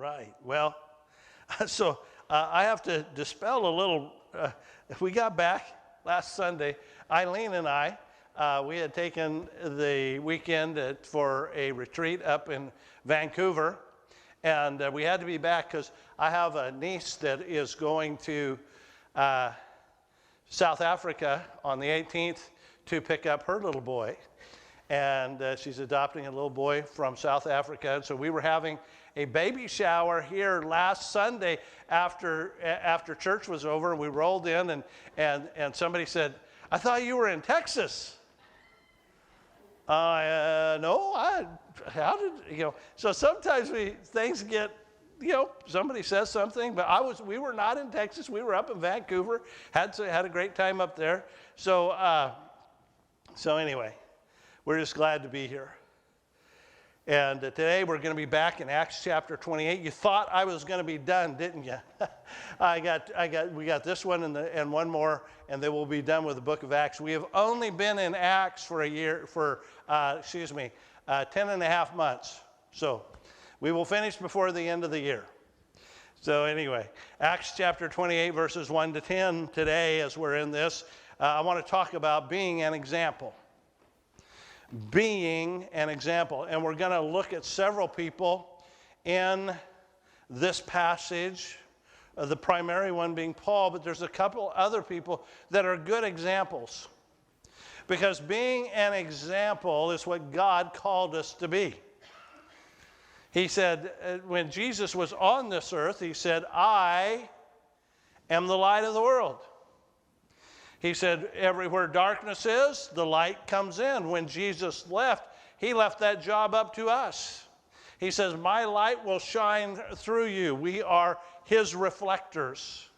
right. Well, so I have to dispel a little. We got back last Sunday. Eileen and I, we had taken the weekend for a retreat up in Vancouver, and we had to be back because I have a niece that is going to South Africa on the 18th to pick up her little boy. And she's adopting a little boy from South Africa. And so we were having a baby shower here last Sunday after church was over. We rolled in and somebody said, "I thought you were in Texas." No, how did, so sometimes things get, somebody says something, but we were not in Texas. We were up in Vancouver, had a great time up there. So anyway, we're just glad to be here. And today we're going to be back in Acts chapter 28. You thought I was going to be done, didn't you? We got this one and one more, and then we'll be done with the book of Acts. We have only been in Acts for 10 and a half months. So we will finish before the end of the year. So anyway, Acts chapter 28, verses 1 to 10 today, as we're in this, I want to talk about being an example. Being an example. And we're going to look at several people in this passage, the primary one being Paul, but there's a couple other people that are good examples. Because being an example is what God called us to be. He said, when Jesus was on this earth, he said, "I am the light of the world." He said, everywhere darkness is, the light comes in. When Jesus left, he left that job up to us. He says, "My light will shine through you." We are his reflectors.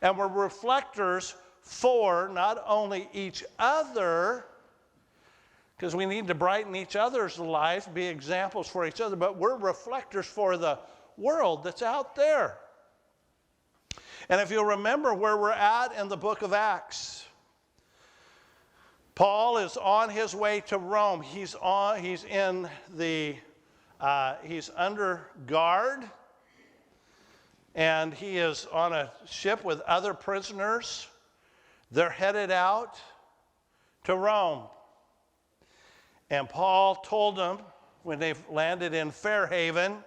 And we're reflectors for not only each other, because we need to brighten each other's lives, be examples for each other, but we're reflectors for the world that's out there. And if you'll remember where we're at in the book of Acts, Paul is on his way to Rome. He's under guard, and he is on a ship with other prisoners. They're headed out to Rome. And Paul told them, when they landed in Fairhaven,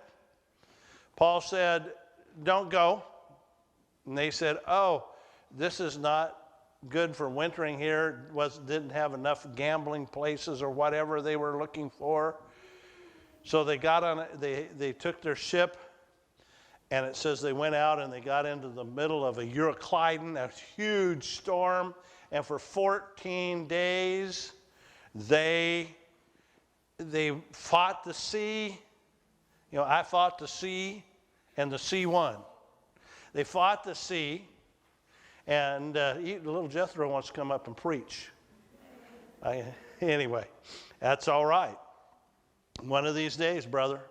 Paul said, "Don't go." And they said, "Oh, this is not good for wintering here." Didn't have enough gambling places or whatever they were looking for. So they got on. They took their ship, and it says they went out and they got into the middle of a Euroclydon, a huge storm, and for 14 days they fought the sea. I fought the sea, and the sea won. They fought the sea, and little Jethro wants to come up and preach. Anyway, that's all right. One of these days, brother.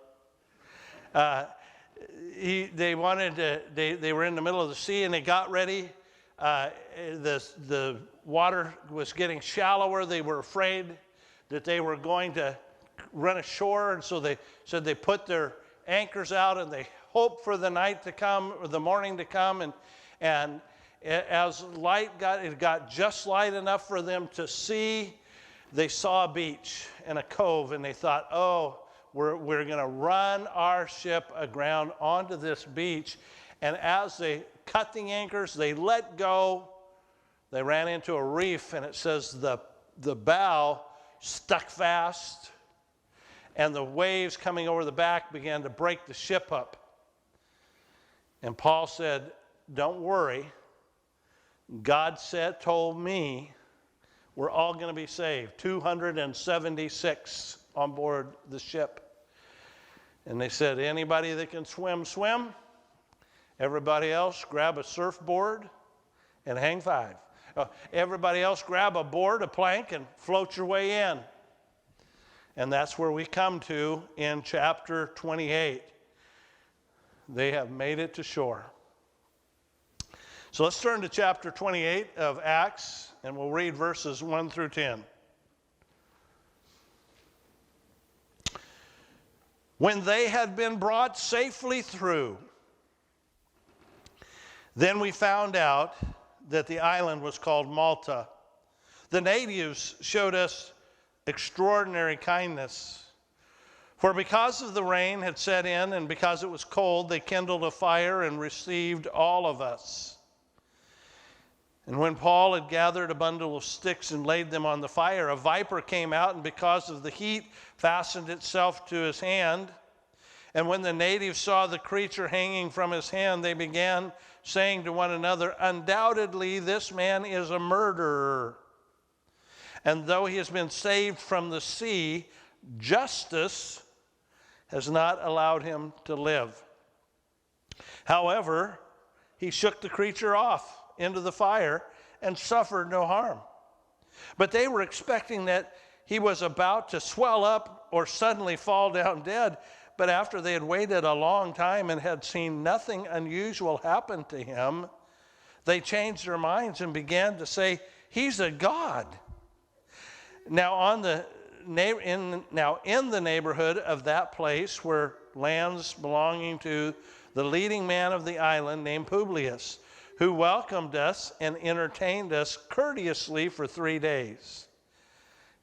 They were in the middle of the sea, and they got ready. The water was getting shallower. They were afraid that they were going to run ashore, and so they said they put their anchors out, and they hoped for the night to come or the morning to come, and as it got just light enough for them to see, they saw a beach and a cove, and they thought, "Oh, we're going to run our ship aground onto this beach." And as they cut the anchors, they let go, they ran into a reef, and it says the bow stuck fast, and the waves coming over the back began to break the ship up. And Paul said, "Don't worry. God told me we're all going to be saved." 276 on board the ship. And they said, "Anybody that can swim, swim. Everybody else, grab a surfboard and hang five. Everybody else, grab a board, a plank, and float your way in." And that's where we come to in chapter 28. They have made it to shore. So let's turn to chapter 28 of Acts, and we'll read verses 1 through 10. When they had been brought safely through, then we found out that the island was called Malta. The natives showed us extraordinary kindness. For because of the rain had set in and because it was cold, they kindled a fire and received all of us. And when Paul had gathered a bundle of sticks and laid them on the fire, a viper came out and because of the heat fastened itself to his hand. And when the natives saw the creature hanging from his hand, they began saying to one another, "Undoubtedly this man is a murderer. And though he has been saved from the sea, justice has not allowed him to live." However, he shook the creature off into the fire and suffered no harm. But they were expecting that he was about to swell up or suddenly fall down dead. But after they had waited a long time and had seen nothing unusual happen to him, they changed their minds and began to say, "He's a god." Now in the neighborhood of that place were lands belonging to the leading man of the island named Publius, who welcomed us and entertained us courteously for 3 days.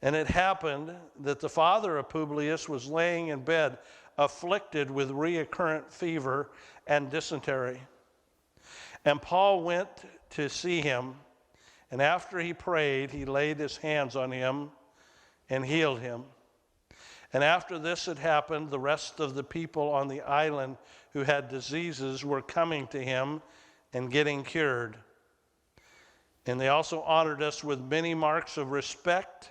And it happened that the father of Publius was laying in bed, afflicted with recurrent fever and dysentery. And Paul went to see him, and after he prayed, he laid his hands on him and healed him. And after this had happened, the rest of the people on the island who had diseases were coming to him and getting cured. And they also honored us with many marks of respect.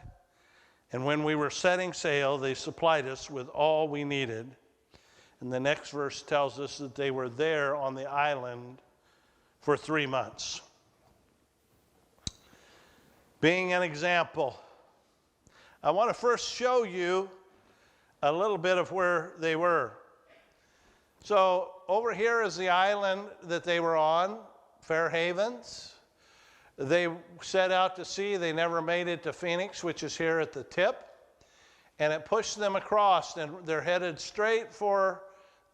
And when we were setting sail, they supplied us with all we needed. And the next verse tells us that they were there on the island for 3 months. Being an example, I want to first show you a little bit of where they were. So over here is the island that they were on, Fair Havens. They set out to sea. They never made it to Phoenix, which is here at the tip. And it pushed them across, and they're headed straight for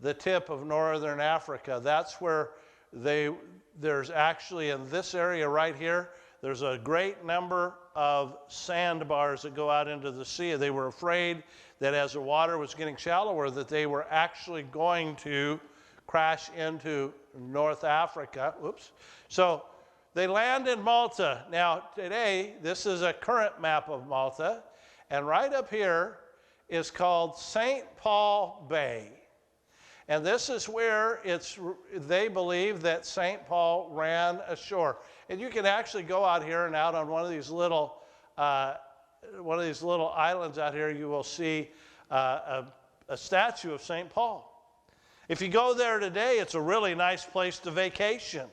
the tip of northern Africa. That's where there's actually, in this area right here, there's a great number of sandbars that go out into the sea. They were afraid that as the water was getting shallower, that they were actually going to crash into North Africa. Oops. So they land in Malta. Now today, this is a current map of Malta. And right up here is called St. Paul Bay. And this is where they believe that St. Paul ran ashore. And you can actually go out here and out on one of these little islands out here, you will see a statue of St. Paul. If you go there today, it's a really nice place to vacation.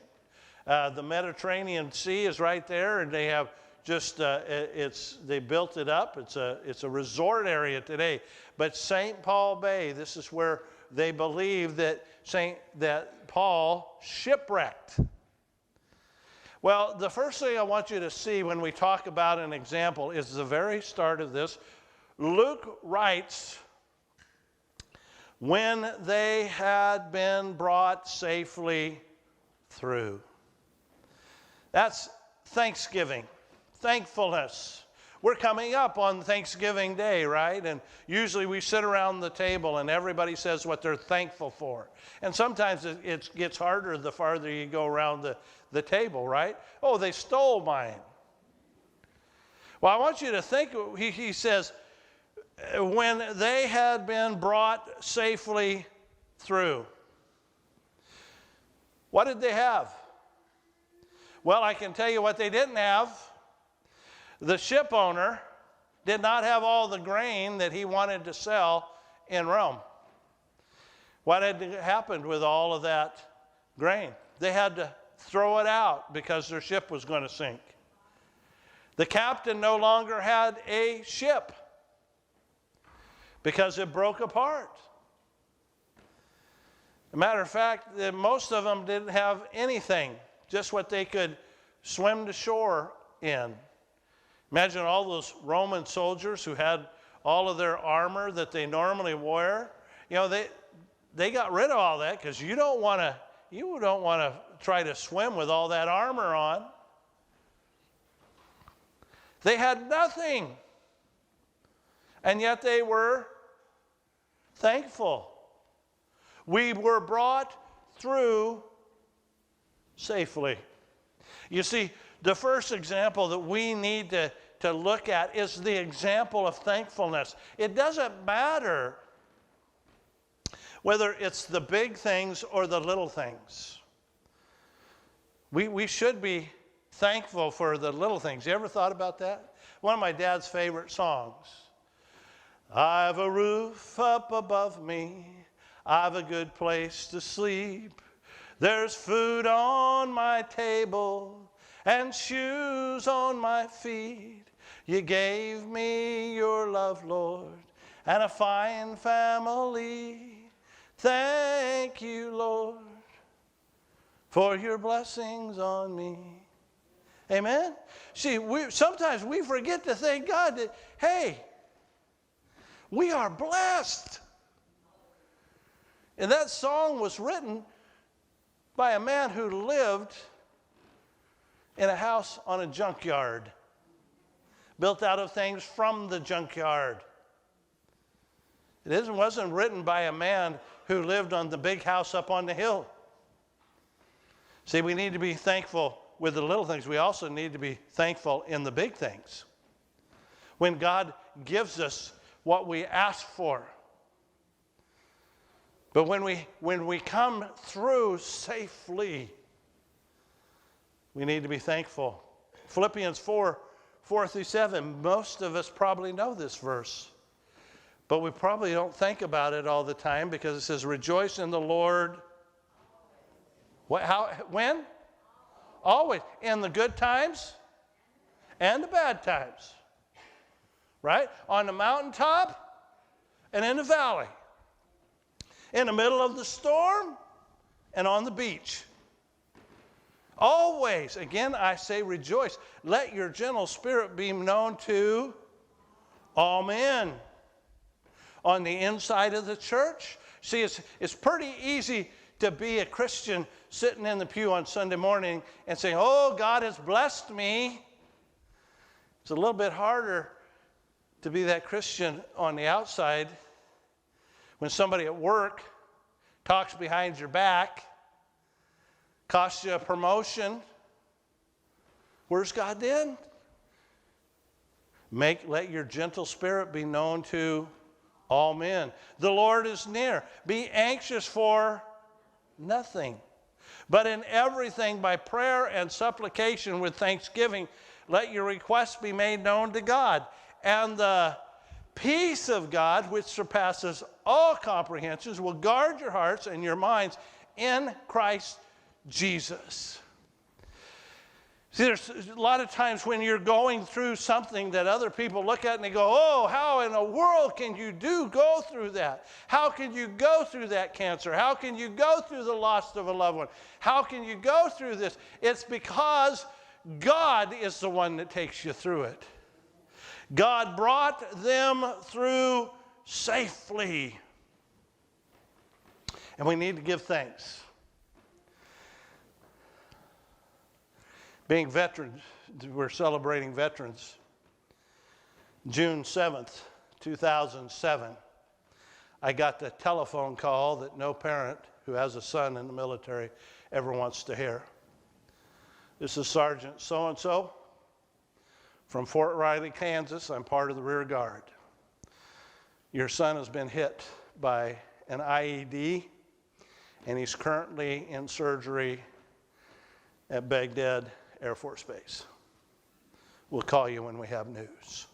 The Mediterranean Sea is right there, and they have just they built it up. It's a resort area today. But St. Paul Bay, this is where they believe that Paul shipwrecked. Well, the first thing I want you to see when we talk about an example is the very start of this. Luke writes, when they had been brought safely through. That's Thanksgiving, thankfulness. We're coming up on Thanksgiving Day, right? And usually we sit around the table and everybody says what they're thankful for. And sometimes it gets harder the farther you go around the table, right? Oh, they stole mine. Well, I want you to think, he says, when they had been brought safely through. What did they have? Well, I can tell you what they didn't have. The ship owner did not have all the grain that he wanted to sell in Rome. What had happened with all of that grain? They had to throw it out because their ship was going to sink. The captain no longer had a ship because it broke apart. As a matter of fact, most of them didn't have anything, just what they could swim to shore in. Imagine all those Roman soldiers who had all of their armor that they normally wear. they got rid of all that because you don't want to try to swim with all that armor on. They had nothing, and yet they were thankful. We were brought through safely. You see, the first example that we need to look at is the example of thankfulness. It doesn't matter whether it's the big things or the little things. We should be thankful for the little things. You ever thought about that? One of my dad's favorite songs. I've a roof up above me. I've a good place to sleep. There's food on my table and shoes on my feet. You gave me your love, Lord, and a fine family. Thank you, Lord, for your blessings on me. Amen? See, sometimes we forget to thank God that, hey, we are blessed. And that song was written by a man who lived in a house on a junkyard, built out of things from the junkyard. It wasn't written by a man who lived on the big house up on the hill. See, we need to be thankful with the little things. We also need to be thankful in the big things. When God gives us what we ask for. But when we come through safely, we need to be thankful. Philippians 4:4-7, most of us probably know this verse. But we probably don't think about it all the time because it says, rejoice in the Lord. When? Always. In the good times and the bad times. Right? On the mountaintop and in the valley. In the middle of the storm and on the beach. Always, again, I say rejoice. Let your gentle spirit be known to all men. On the inside of the church. See, it's pretty easy to be a Christian sitting in the pew on Sunday morning and saying, oh, God has blessed me. It's a little bit harder to be that Christian on the outside when somebody at work talks behind your back, costs you a promotion. Where's God then? Let your gentle spirit be known to all men. The Lord is near. Be anxious for nothing, but in everything by prayer and supplication with thanksgiving, let your requests be made known to God. And the peace of God, which surpasses all comprehensions, will guard your hearts and your minds in Christ Jesus. See, there's a lot of times when you're going through something that other people look at and they go, oh, how in the world can you go through that? How can you go through that cancer? How can you go through the loss of a loved one? How can you go through this? It's because God is the one that takes you through it. God brought them through safely. And we need to give thanks. Being veterans, we're celebrating veterans. June 7th, 2007, I got the telephone call that no parent who has a son in the military ever wants to hear. This is Sergeant so-and-so from Fort Riley, Kansas. I'm part of the rear guard. Your son has been hit by an IED, and he's currently in surgery at Baghdad Air Force Base. We'll call you when we have news.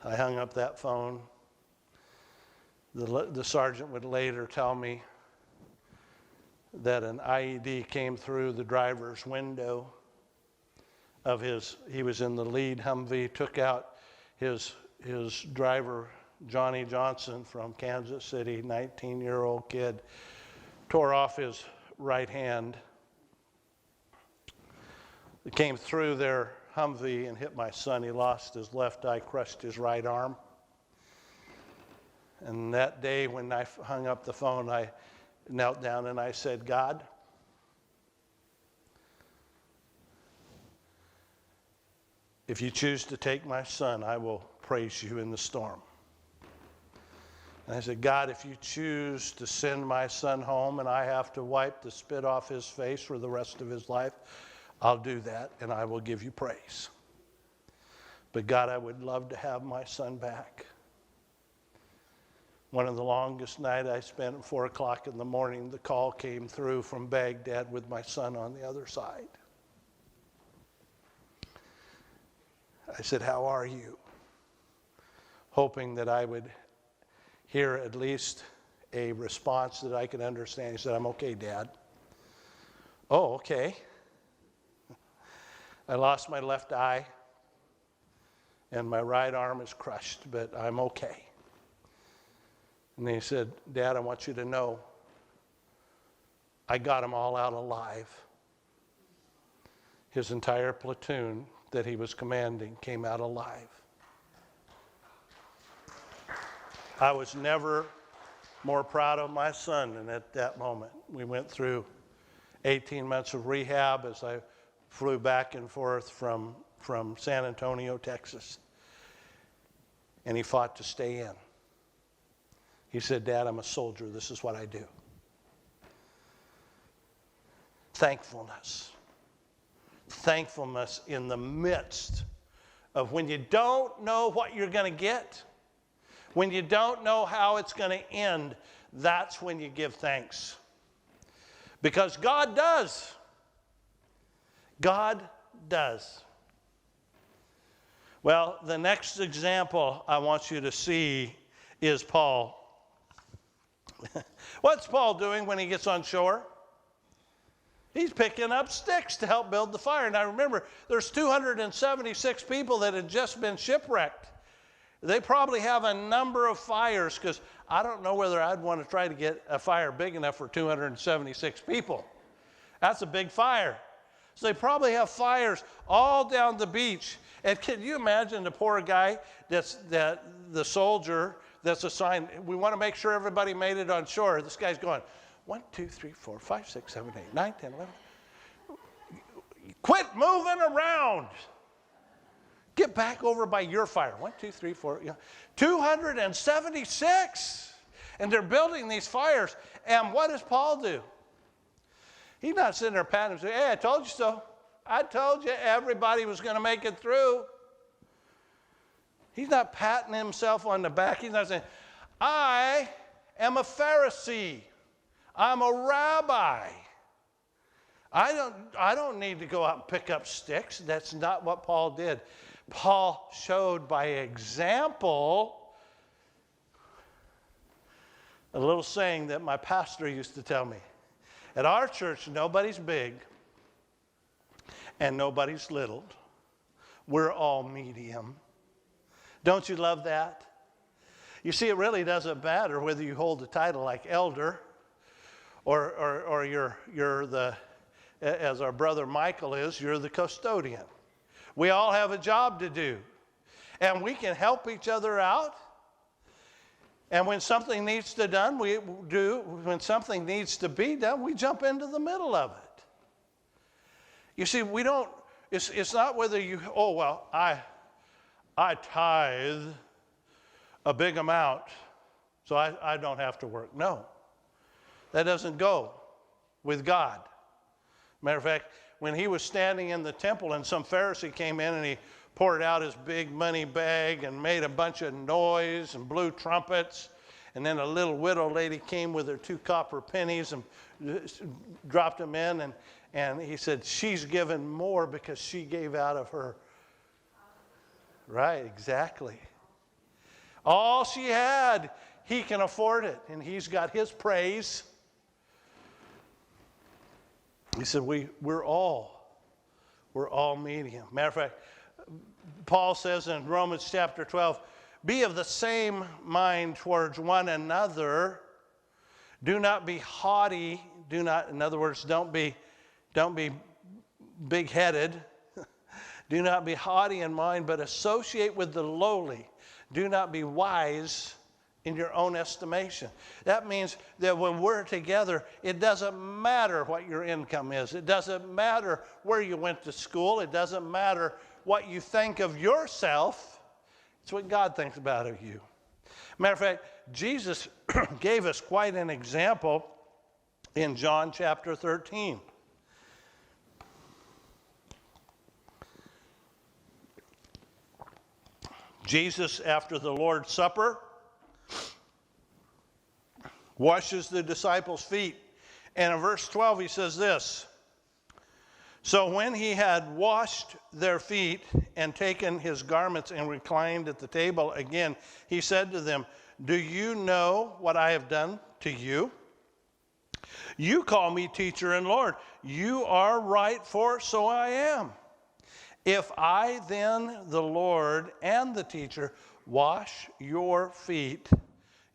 I hung up that phone. The sergeant would later tell me that an IED came through the driver's window of he was in the lead Humvee, took out his driver, Johnny Johnson from Kansas City, 19-year-old kid, tore off his right hand. It came through their Humvee and hit my son. He lost his left eye, crushed his right arm. And that day when I hung up the phone, I knelt down and I said, God, if you choose to take my son, I will praise you in the storm. And I said, God, if you choose to send my son home and I have to wipe the spit off his face for the rest of his life, I'll do that and I will give you praise. But God, I would love to have my son back. One of the longest nights I spent at 4 o'clock in the morning, the call came through from Baghdad with my son on the other side. I said, how are you? Hoping that I would hear at least a response that I could understand. He said, I'm okay, Dad. Oh, okay. I lost my left eye and my right arm is crushed, but I'm okay. And he said, Dad, I want you to know I got them all out alive. His entire platoon that he was commanding came out alive. I was never more proud of my son than at that moment. We went through 18 months of rehab as I flew back and forth from San Antonio, Texas. And he fought to stay in. He said, Dad, I'm a soldier. This is what I do. Thankfulness. Thankfulness in the midst of when you don't know what you're going to get, when you don't know how it's going to end, that's when you give thanks. Because God does. God does. Well, the next example I want you to see is Paul. What's Paul doing when he gets on shore? He's picking up sticks to help build the fire. Now remember, there's 276 people that had just been shipwrecked. They probably have a number of fires, because I don't know whether I'd want to try to get a fire big enough for 276 people. That's a big fire. So they probably have fires all down the beach. And can you imagine the poor guy the soldier that's assigned, we want to make sure everybody made it on shore. This guy's going, 1, 2, 3, 4, 5, 6, 7, 8, 9, 10, 11. Quit moving around. Get back over by your fire. 1, 2, 3, 4. 276. And they're building these fires. And what does Paul do? He's not sitting there patting himself. Hey, I told you so. I told you everybody was going to make it through. He's not patting himself on the back. He's not saying, I am a Pharisee. I'm a rabbi. I don't need to go out and pick up sticks. That's not what Paul did. Paul showed by example a little saying that my pastor used to tell me. At our church, nobody's big and nobody's little. We're all medium. Don't you love that? You see, it really doesn't matter whether you hold a title like elder or you're the, as our brother Michael is, you're the custodian. We all have a job to do. And we can help each other out. And when something needs to be done, we do. When something needs to be done, we jump into the middle of it. You see, we don't, it's not whether you, oh, well, I tithe a big amount, so I don't have to work. No, that doesn't go with God. Matter of fact, when he was standing in the temple and some Pharisee came in and he poured out his big money bag and made a bunch of noise and blew trumpets, and then a little widow lady came with her 2 copper pennies and dropped them in, and he said, she's given more because she gave out of her. Right, exactly. All she had, he can afford it, and he's got his praise. He said, we're all medium. Matter of fact, Paul says in Romans chapter 12, be of the same mind towards one another. Do not be haughty. In other words, don't be big-headed. Do not be haughty in mind, but associate with the lowly. Do not be wise in your own estimation. That means that when we're together, it doesn't matter what your income is. It doesn't matter where you went to school. It doesn't matter what you think of yourself. It's what God thinks about of you. Matter of fact, Jesus gave us quite an example in John chapter 13. Jesus, after the Lord's Supper, washes the disciples' feet. And in verse 12, he says this: "So when he had washed their feet and taken his garments and reclined at the table again, he said to them, 'Do you know what I have done to you? You call me teacher and Lord. You are right, for so I am. If I then, the Lord and the teacher, wash your feet,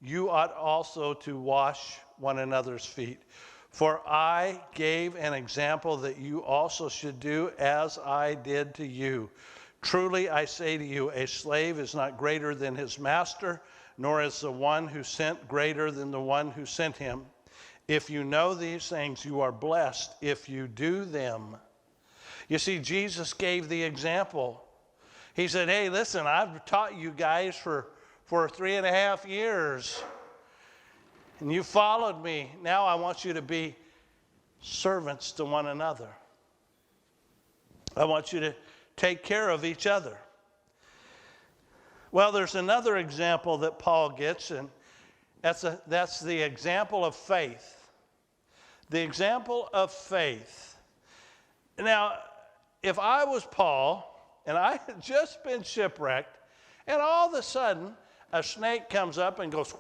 you ought also to wash one another's feet. For I gave an example that you also should do as I did to you. Truly I say to you, a slave is not greater than his master, nor is the one who sent greater than the one who sent him. If you know these things, you are blessed if you do them.'" You see, Jesus gave the example. He said, "Hey, listen, I've taught you guys for 3.5 years, and you followed me. Now I want you to be servants to one another. I want you to take care of each other." Well, there's another example that Paul gets, and that's the example of faith. The example of faith. Now, if I was Paul, and I had just been shipwrecked, and all of a sudden, a snake comes up and goes,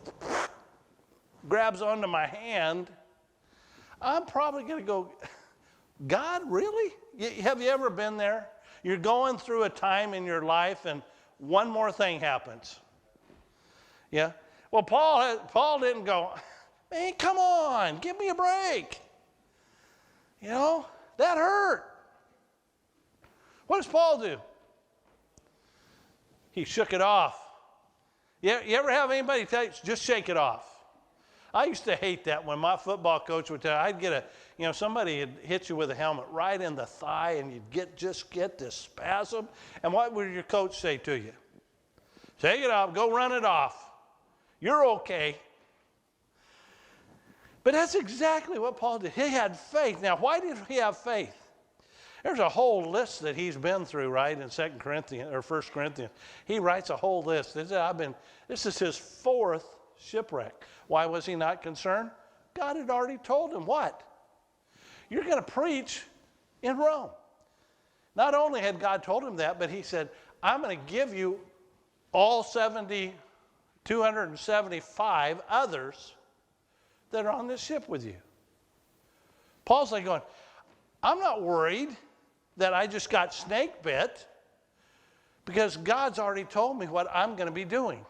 grabs onto my hand, I'm probably going to go, "God, really? Have you ever been there? You're going through a time in your life, and one more thing happens." Yeah? Well, Paul didn't go, "Man, come on, give me a break. You know, that hurt." What does Paul do? He shook it off. You ever have anybody tell you, "Just shake it off"? I used to hate that when my football coach would tell me, I'd get somebody would hit you with a helmet right in the thigh, and you'd just get this spasm. And what would your coach say to you? "Shake it off, go run it off. You're okay." But that's exactly what Paul did. He had faith. Now, why did he have faith? There's a whole list that he's been through, right, in 2 Corinthians or 1 Corinthians. He writes a whole list. This is his 4th shipwreck. Why was he not concerned? God had already told him what? You're going to preach in Rome. Not only had God told him that, but he said, "I'm going to give you all 275 others that are on this ship with you." Paul's like going, "I'm not worried that I just got snake bit, because God's already told me what I'm going to be doing.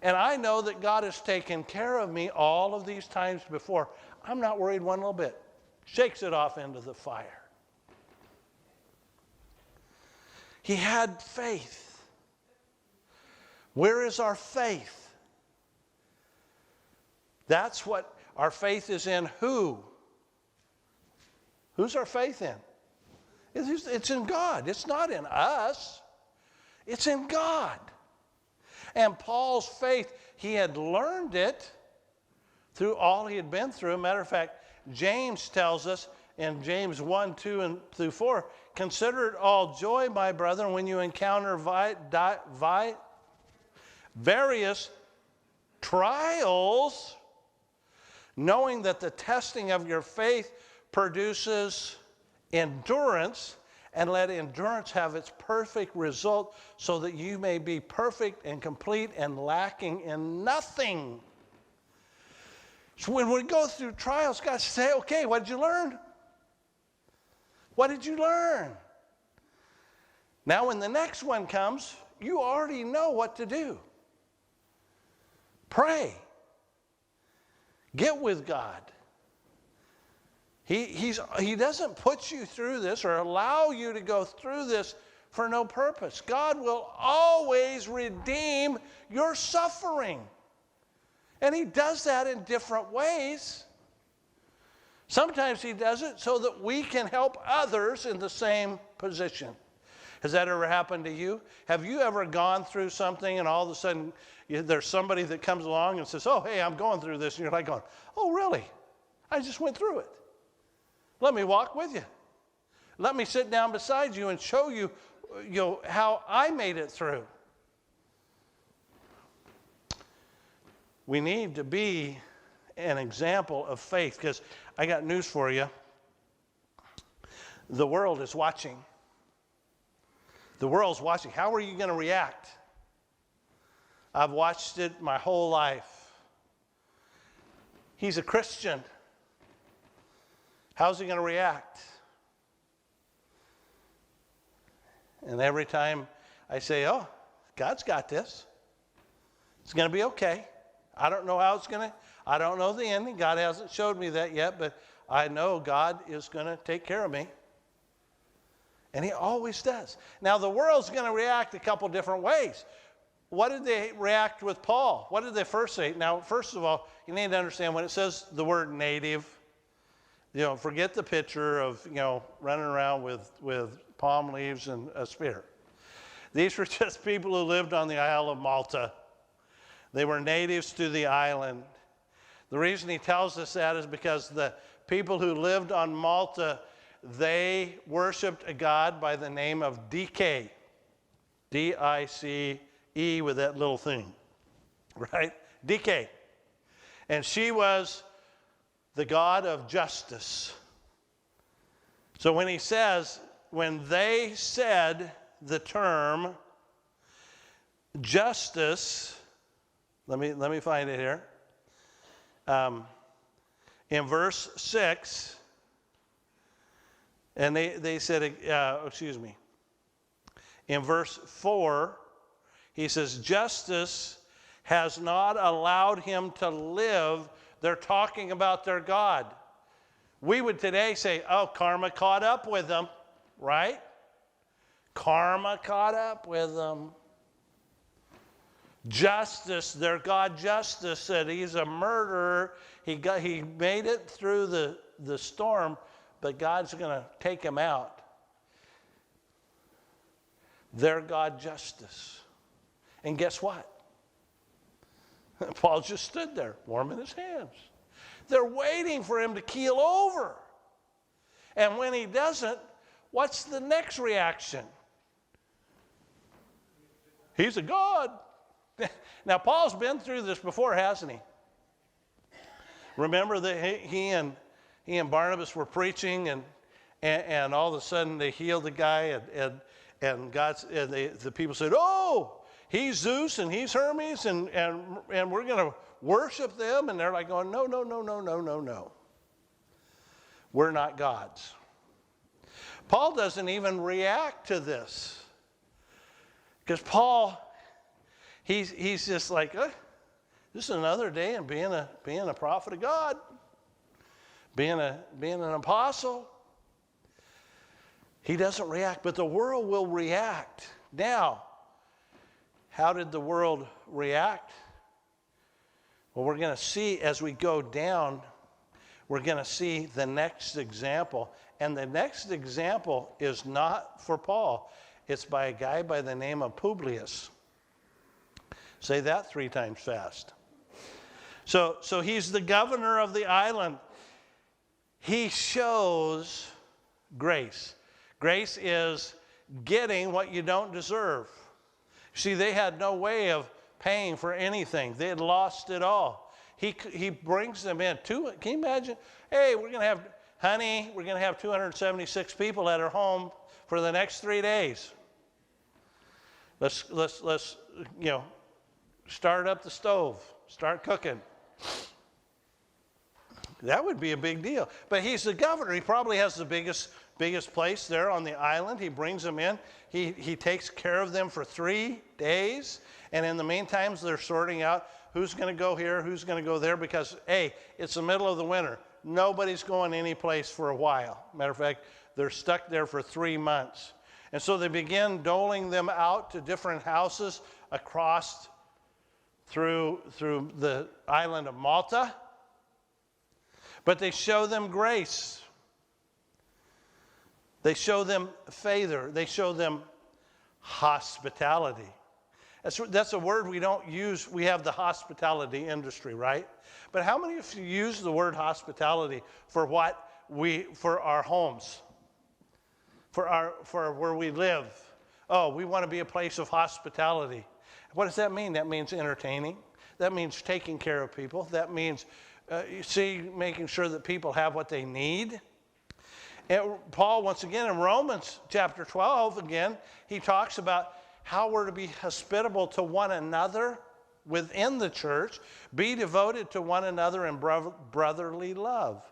And I know that God has taken care of me all of these times before. I'm not worried one little bit." Shakes it off into the fire. He had faith. Where is our faith? That's what our faith is in. Who? Who's our faith in? It's in God. It's not in us. It's in God. And Paul's faith, he had learned it through all he had been through. Matter of fact, James tells us in James 1, 2, and through 4, "Consider it all joy, my brethren, when you encounter various trials, knowing that the testing of your faith produces endurance, and let endurance have its perfect result, so that you may be perfect and complete and lacking in nothing." So when we go through trials, God says, "Okay, what did you learn? What did you learn?" Now when the next one comes, you already know what to do. Pray. Get with God. He doesn't put you through this or allow you to go through this for no purpose. God will always redeem your suffering. And he does that in different ways. Sometimes he does it so that we can help others in the same position. Has that ever happened to you? Have you ever gone through something and all of a sudden there's somebody that comes along and says, oh, hey, I'm going through this. And you're like going, oh, really? I just went through it. Let me walk with you. Let me sit down beside you and show you, how I made it through. We need to be an example of faith, because I got news for you. The world is watching. The world's watching. How are you going to react? I've watched it my whole life. He's a Christian. How's he going to react? And every time I say, oh, God's got this. It's going to be okay. I don't know how it's going to, I don't know the ending. God hasn't showed me that yet, but I know God is going to take care of me. And he always does. Now, the world's going to react a couple different ways. What did they react with Paul? What did they first say? Now, first of all, you need to understand when it says the word native, forget the picture of, running around with palm leaves and a spear. These were just people who lived on the Isle of Malta. They were natives to the island. The reason he tells us that is because the people who lived on Malta, they worshiped a god by the name of Dice. D-I-C-E with that little thing, right? Dice. And she was the god of justice. So when he says, when they said the term justice, let me find it here. In verse 6, and they said, in verse 4, he says, justice has not allowed him to live. They're talking about their God. We would today say, oh, karma caught up with them, right? Karma caught up with them. Justice, their God Justice said he's a murderer. He made it through the storm, but God's going to take him out. Their God Justice. And guess what? Paul just stood there, warming his hands. They're waiting for him to keel over. And when he doesn't, what's the next reaction? He's a god. Now, Paul's been through this before, hasn't he? Remember that he and Barnabas were preaching, and all of a sudden they healed the guy, and the people said, oh, he's Zeus and he's Hermes, and we're going to worship them. And they're like going, no. We're not gods. Paul doesn't even react to this. Because Paul, he's just like, this is another day in being a prophet of God, being an apostle. He doesn't react, but the world will react. Now, how did the world react? Well, we're going to see as we go down, we're going to see the next example. And the next example is not for Paul. It's by a guy by the name of Publius. Say that 3 times fast. So he's the governor of the island. He shows grace. Grace is getting what you don't deserve. See, they had no way of paying for anything. They had lost it all. He brings them in. Can you imagine? Hey, we're going to have 276 people at our home for the next 3 days. Let's start up the stove, start cooking. That would be a big deal. But he's the governor. He probably has the biggest place there on the island. He brings them in. He takes care of them for 3 days. And in the meantime, they're sorting out who's going to go here, who's going to go there, because, hey, it's the middle of the winter. Nobody's going any place for a while. Matter of fact, they're stuck there for 3 months. And so they begin doling them out to different houses across through the island of Malta, but they show them grace. They show them favor. They show them hospitality. That's a word we don't use. We have the hospitality industry, right? But how many of you use the word hospitality for our homes, for where we live? Oh, we want to be a place of hospitality. What does that mean? That means entertaining. That means taking care of people. That means, making sure that people have what they need. And Paul, once again, in Romans chapter 12, again, he talks about how we're to be hospitable to one another within the church, be devoted to one another in brotherly love,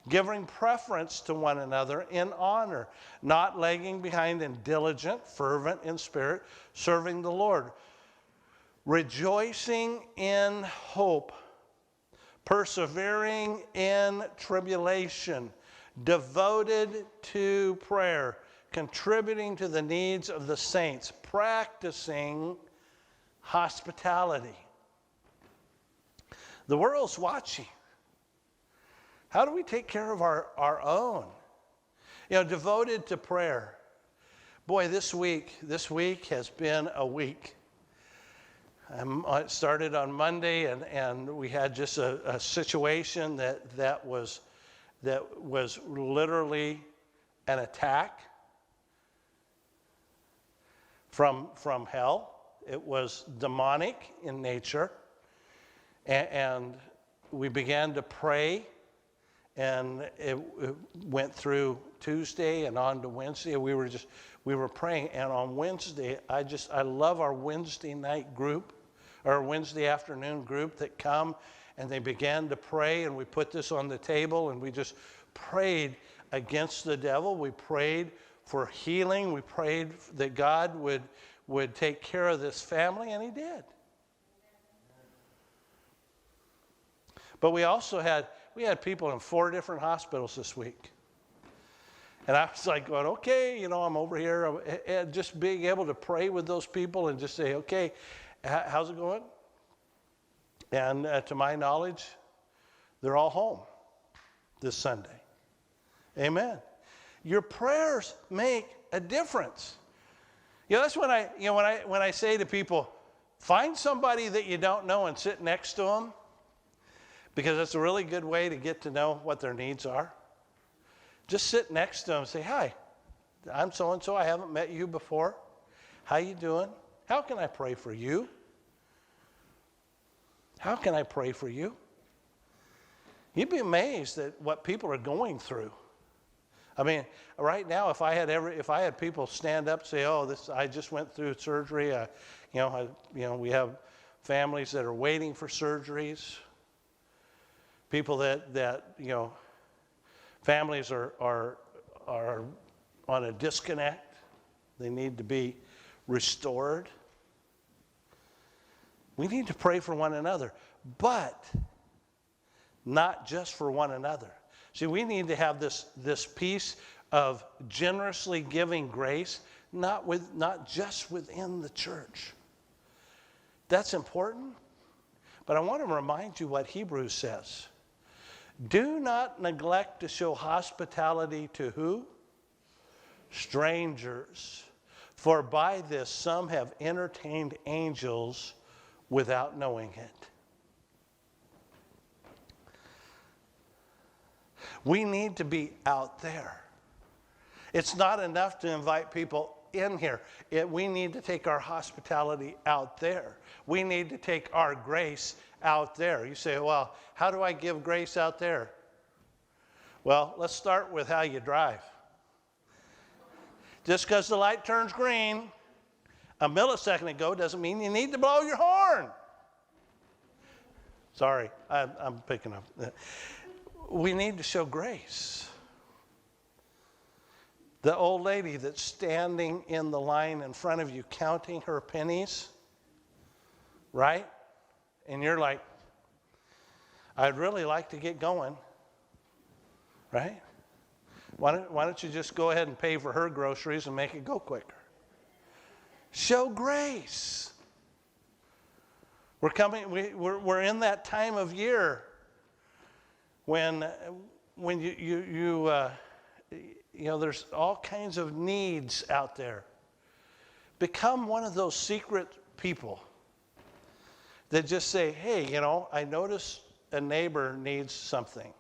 giving preference to one another in honor, not lagging behind and diligent, fervent in spirit, serving the Lord, rejoicing in hope, persevering in tribulation, devoted to prayer, contributing to the needs of the saints, practicing hospitality. The world's watching. How do we take care of our own? Devoted to prayer. Boy, this week has been a week. It started on Monday, and we had just a situation that was literally an attack from hell. It was demonic in nature, and we began to pray, and it went through Tuesday and on to Wednesday. We were praying, and on Wednesday, I love our Wednesday night group, our Wednesday afternoon group that come, and they began to pray, and we put this on the table, and we just prayed against the devil. We prayed for healing. We prayed that God would take care of this family, and he did. But we also had people in 4 different hospitals this week. And I was like going, okay, I'm over here. And just being able to pray with those people and just say, okay, how's it going? And to my knowledge, they're all home this Sunday. Amen. Your prayers make a difference. That's when I say to people, find somebody that you don't know and sit next to them, because that's a really good way to get to know what their needs are. Just sit next to them and say, hi, I'm so-and-so. I haven't met you before. How you doing? How can I pray for you? How can I pray for you? You'd be amazed at what people are going through. I mean, right now, if I had people stand up and say, "Oh, I just went through surgery," we have families that are waiting for surgeries. People that families are on a disconnect. They need to be restored. We need to pray for one another, but not just for one another. See, we need to have this piece of generously giving grace, not just within the church. That's important, but I want to remind you what Hebrews says. Do not neglect to show hospitality to who? Strangers. For by this some have entertained angels without knowing it. We need to be out there. It's not enough to invite people in here. We need to take our hospitality out there. We need to take our grace out there. You say, well, how do I give grace out there? Well, let's start with how you drive. Just because the light turns green a millisecond ago doesn't mean you need to blow your horn. Sorry, I'm picking up. We need to show grace. The old lady that's standing in the line in front of you counting her pennies, right? And you're like, I'd really like to get going, right? Why don't you just go ahead and pay for her groceries and make it go quicker? Show grace. We're in that time of year when there's all kinds of needs out there. Become one of those secret people that just say, hey, I notice a neighbor needs something,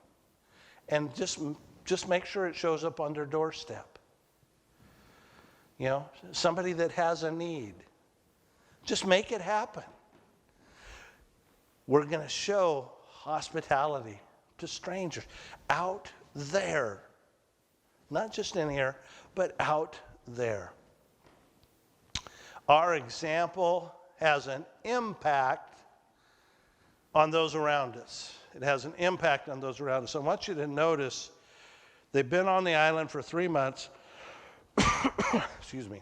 and just make sure it shows up on their doorstep. Somebody that has a need, just make it happen. We're going to show hospitality to strangers out there, not just in here, but out there. Our example has an impact on those around us. It has an impact on those around us. I want you to notice they've been on the island for 3 months. Excuse me.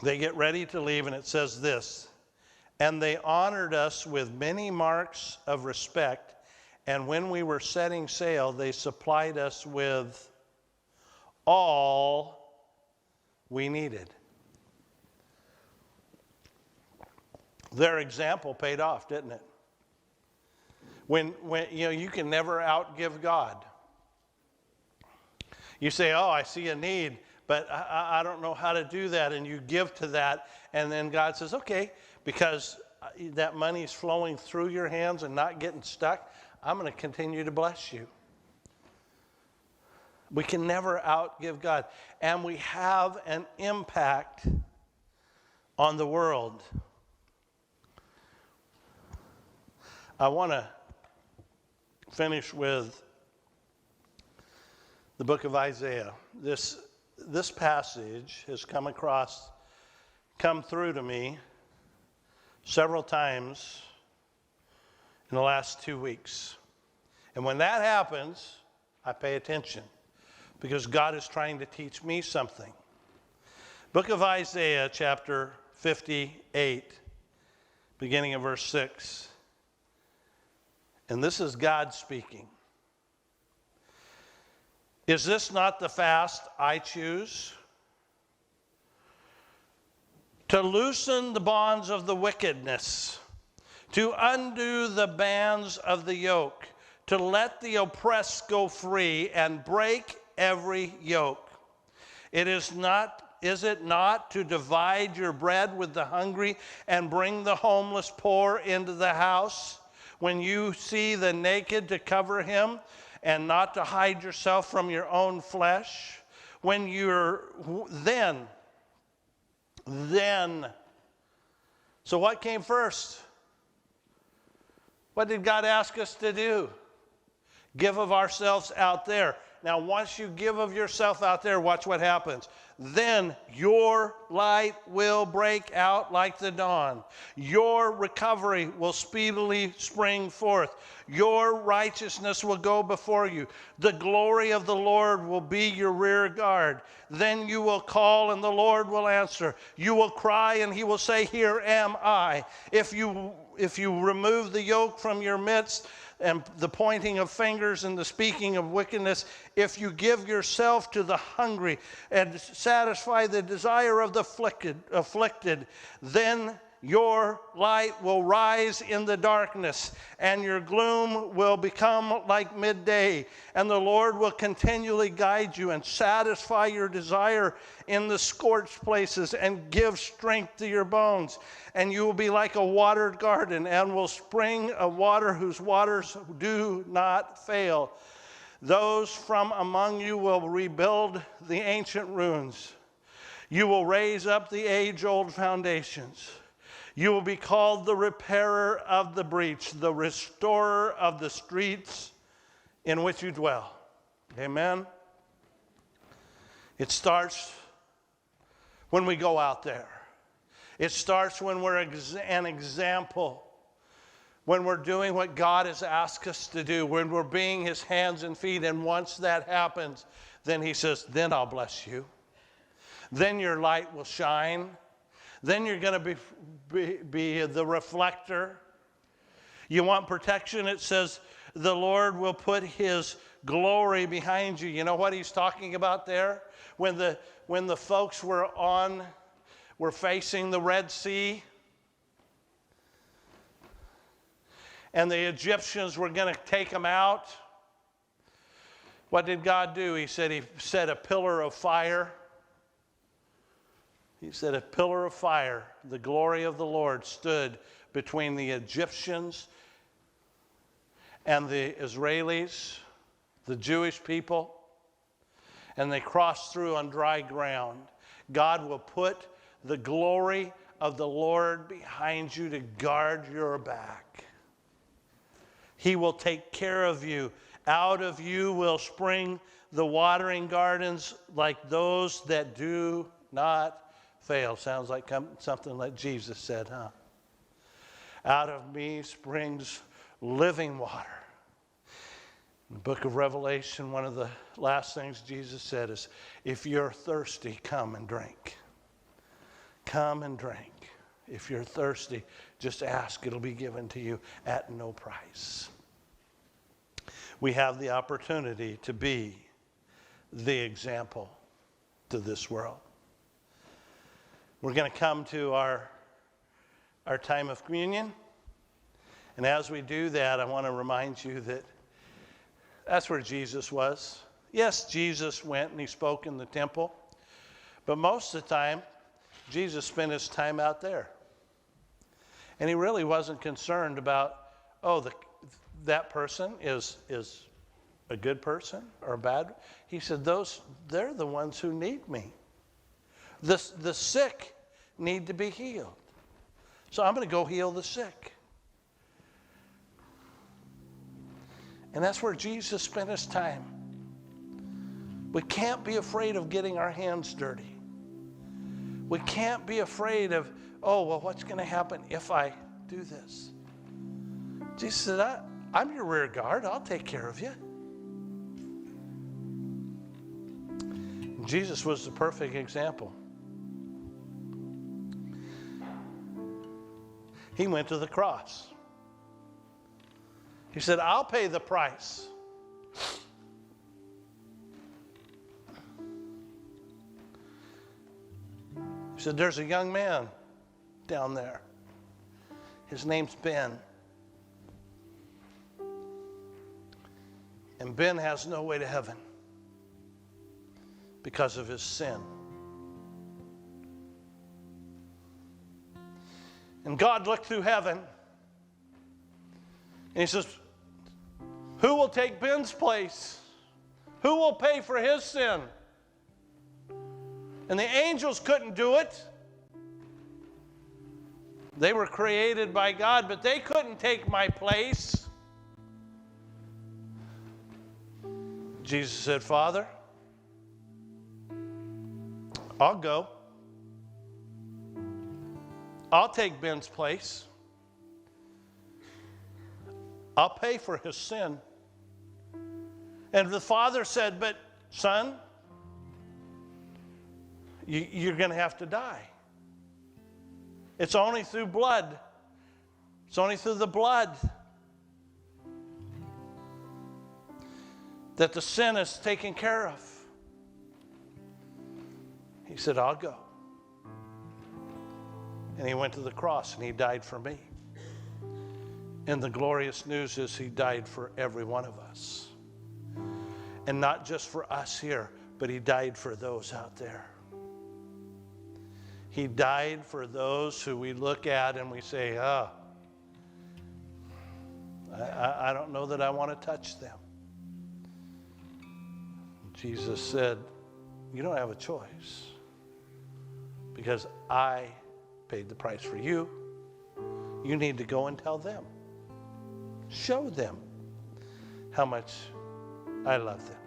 They get ready to leave, and it says this: and they honored us with many marks of respect, and when we were setting sail, they supplied us with all we needed. Their example paid off, didn't it? When you can never outgive God. You say, oh, I see a need, but I don't know how to do that, and you give to that, and then God says, okay, because that money's flowing through your hands and not getting stuck, I'm going to continue to bless you. We can never outgive God, and we have an impact on the world. I want to finish with the book of Isaiah. This passage has come through to me several times in the last 2 weeks. And when that happens, I pay attention because God is trying to teach me something. Book of Isaiah, chapter 58, beginning of verse 6. And this is God speaking. Is this not the fast I choose? To loosen the bonds of the wickedness, to undo the bands of the yoke, to let the oppressed go free and break every yoke. Is it not to divide your bread with the hungry and bring the homeless poor into the house? When you see the naked, to cover him and not to hide yourself from your own flesh? When you're then. So what came first? What did God ask us to do? Give of ourselves out there. Now, once you give of yourself out there, watch what happens. Then your light will break out like the dawn. Your recovery will speedily spring forth. Your righteousness will go before you. The glory of the Lord will be your rear guard. Then you will call and the Lord will answer. You will cry and he will say, here am I. If you remove the yoke from your midst, and the pointing of fingers and the speaking of wickedness, if you give yourself to the hungry and satisfy the desire of the afflicted, then your light will rise in the darkness, and your gloom will become like midday. And the Lord will continually guide you and satisfy your desire in the scorched places and give strength to your bones. And you will be like a watered garden and will spring a water whose waters do not fail. Those from among you will rebuild the ancient ruins. You will raise up the age-old foundations. You will be called the repairer of the breach, the restorer of the streets in which you dwell. Amen? It starts when we go out there. It starts when we're an example, when we're doing what God has asked us to do, when we're being his hands and feet. And once that happens, then he says, then I'll bless you. Then your light will shine. Then you're going to be the reflector. You want protection? It says the Lord will put his glory behind you. You know what he's talking about there? When the folks were facing the Red Sea, and the Egyptians were going to take them out, what did God do? He said he set a pillar of fire. He said a pillar of fire, the glory of the Lord, stood between the Egyptians and the Israelis, the Jewish people, and they crossed through on dry ground. God will put the glory of the Lord behind you to guard your back. He will take care of you. Out of you will spring the watering gardens like those that do not fail. Sounds like something like Jesus said, huh? Out of me springs living water. In the book of Revelation, one of the last things Jesus said is, if you're thirsty, come and drink. Come and drink. If you're thirsty, just ask. It'll be given to you at no price. We have the opportunity to be the example to this world. We're going to come to our time of communion. And as we do that, I want to remind you that that's where Jesus was. Yes, Jesus went and he spoke in the temple. But most of the time, Jesus spent his time out there. And he really wasn't concerned about, that person is a good person or a bad. He said, they're the ones who need me. The sick need to be healed. So I'm going to go heal the sick. And that's where Jesus spent his time. We can't be afraid of getting our hands dirty. We can't be afraid of, what's going to happen if I do this? Jesus said, I'm your rear guard. I'll take care of you. Jesus was the perfect example. He went to the cross. He said, I'll pay the price. He said, there's a young man down there. His name's Ben. And Ben has no way to heaven because of his sin. And God looked through heaven and he says, who will take Ben's place? Who will pay for his sin? And the angels couldn't do it. They were created by God, but they couldn't take my place. Jesus said, Father, I'll go. I'll take Ben's place. I'll pay for his sin. And the father said, but son, you're going to have to die. It's only through blood. It's only through the blood that the sin is taken care of. He said, I'll go. And he went to the cross and he died for me. And the glorious news is he died for every one of us. And not just for us here, but he died for those out there. He died for those who we look at and we say, I don't know that I want to touch them. Jesus said, you don't have a choice because I paid the price for you. You need to go and tell them. Show them how much I love them.